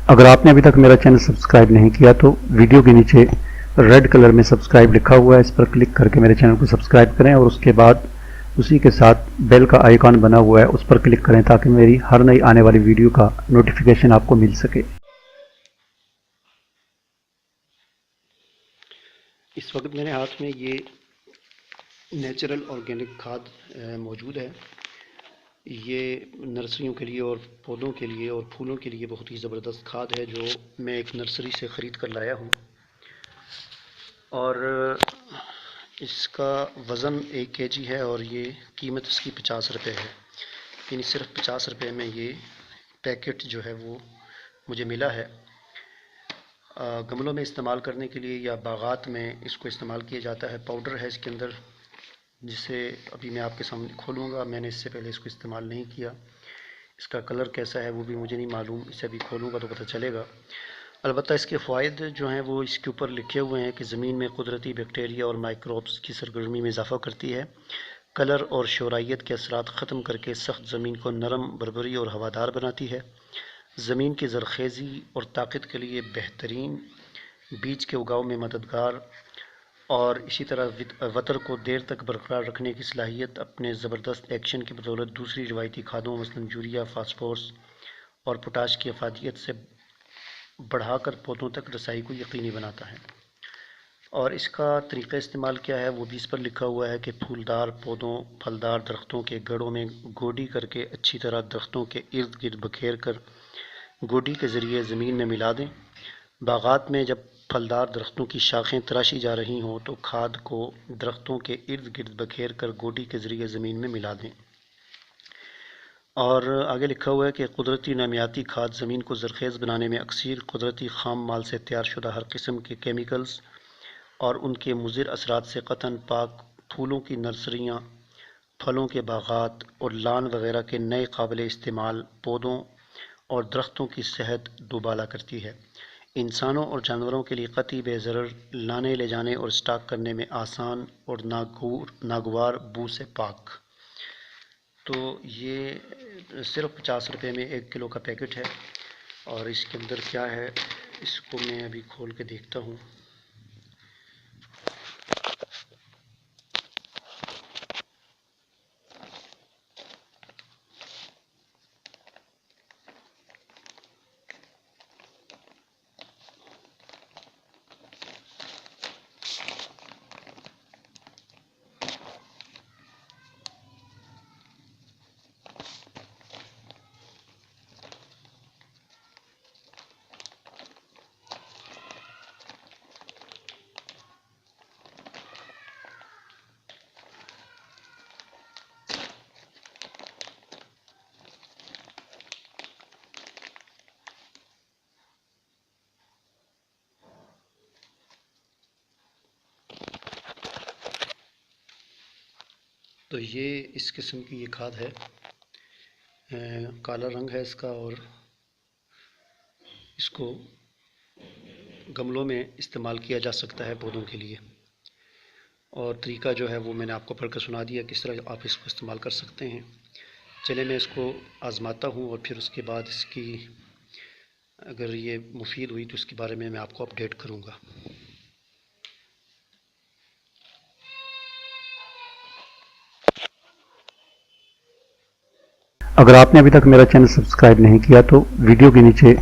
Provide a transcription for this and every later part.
अगर आपने अभी तक मेरा चैनल सब्सक्राइब नहीं किया तो वीडियो के नीचे रेड कलर में सब्सक्राइब लिखा हुआ है, इस पर क्लिक करके मेरे चैनल को सब्सक्राइब करें और उसके बाद उसी के साथ बेल का आइकॉन बना हुआ है, उस पर क्लिक करें ताकि मेरी हर नई आने वाली वीडियो का नोटिफिकेशन आपको मिल सके। इस वक्त मेरे हाथ में ये नेचुरल ऑर्गेनिक खाद मौजूद है। ये नर्सरियों के लिए और पौधों के लिए और फूलों के लिए बहुत ही ज़बरदस्त खाद है, जो मैं एक नर्सरी से ख़रीद कर लाया हूँ। और इसका वज़न 1 kg है और ये कीमत इसकी 50 रुपये है। यानी सिर्फ 50 रुपये में ये पैकेट जो है वो मुझे मिला है। गमलों में इस्तेमाल करने के लिए या बागात में इसको इस्तेमाल किया जाता है। पाउडर है इसके अंदर, जिसे अभी मैं आपके सामने खोलूँगा। मैंने इससे पहले इसको इस्तेमाल नहीं किया। इसका कलर कैसा है वो भी मुझे नहीं मालूम, इसे अभी खोलूँगा तो पता चलेगा। अलबत्ता इसके फ़ायदे जो हैं वो इसके ऊपर लिखे हुए हैं कि ज़मीन में कुदरती बैक्टीरिया और माइक्रोब्स की सरगर्मी में इजाफ़ा करती है, कलर और शोराइत के असरात ख़त्म करके सख्त ज़मीन को नरम, भरभरी और हवादार बनाती है, ज़मीन की ज़रख़ेज़ी और ताकत के लिए बेहतरीन, बीज के उगाव में मददगार और इसी तरह वतर को देर तक बरकरार रखने की सलाहियत अपने ज़बरदस्त एक्शन की बदौलत दूसरी रिवायती खादों मसलन यूरिया, फास्फोरस और पोटाश की अफादियत से बढ़ाकर पौधों तक रसाई को यकीनी बनाता है। और इसका तरीक़ा इस्तेमाल क्या है वो भी इस पर लिखा हुआ है कि फूलदार पौधों, फलदार दरख्तों के गड़ों में गोडी करके अच्छी तरह दरख्तों के इर्द गिर्द बखेर कर गोडी के ज़रिए ज़मीन में मिला दें। बागात में जब फलदार दरख्तों की शाखें तराशी जा रही हों तो खाद को दरख्तों के इर्द गिर्द बखेर कर गोडी के ज़रिए ज़मीन में मिला दें। और आगे लिखा हुआ है कि कुदरती नामियाती खाद ज़मीन को ज़रख़ेज़ बनाने में अक्सर कुदरती ख़ाम माल से तैयार शुदा हर किस्म के केमिकल्स और उनके मुज़िर असरात से क़तन पाक फूलों की नर्सरियाँ, फलों के बागात और लान वगैरह के नए काबिल इस्तेमाल पौधों और दरख्तों की सेहत दोबाला करती है। इंसानों और जानवरों के लिए कतई बेज़रर, लाने ले जाने और स्टॉक करने में आसान और नागवार बू से पाक। तो ये सिर्फ 50 रुपये में 1 किलो का पैकेट है। और इसके अंदर क्या है इसको मैं अभी खोल के देखता हूँ। तो ये इस किस्म की ये खाद है, काला रंग है इसका और इसको गमलों में इस्तेमाल किया जा सकता है पौधों के लिए। और तरीका जो है वो मैंने आपको पढ़कर सुना दिया, किस तरह आप इसको इस्तेमाल कर सकते हैं। चले मैं इसको आज़माता हूँ और फिर उसके बाद इसकी अगर ये मुफीद हुई तो इसके बारे में मैं आपको अपडेट करूँगा। अगर आपने अभी तक मेरा चैनल सब्सक्राइब नहीं किया तो वीडियो के नीचे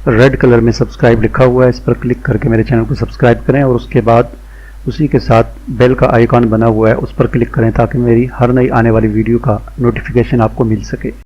रेड कलर में सब्सक्राइब लिखा हुआ है, इस पर क्लिक करके मेरे चैनल को सब्सक्राइब करें और उसके बाद उसी के साथ बेल का आइकॉन बना हुआ है, उस पर क्लिक करें ताकि मेरी हर नई आने वाली वीडियो का नोटिफिकेशन आपको मिल सके।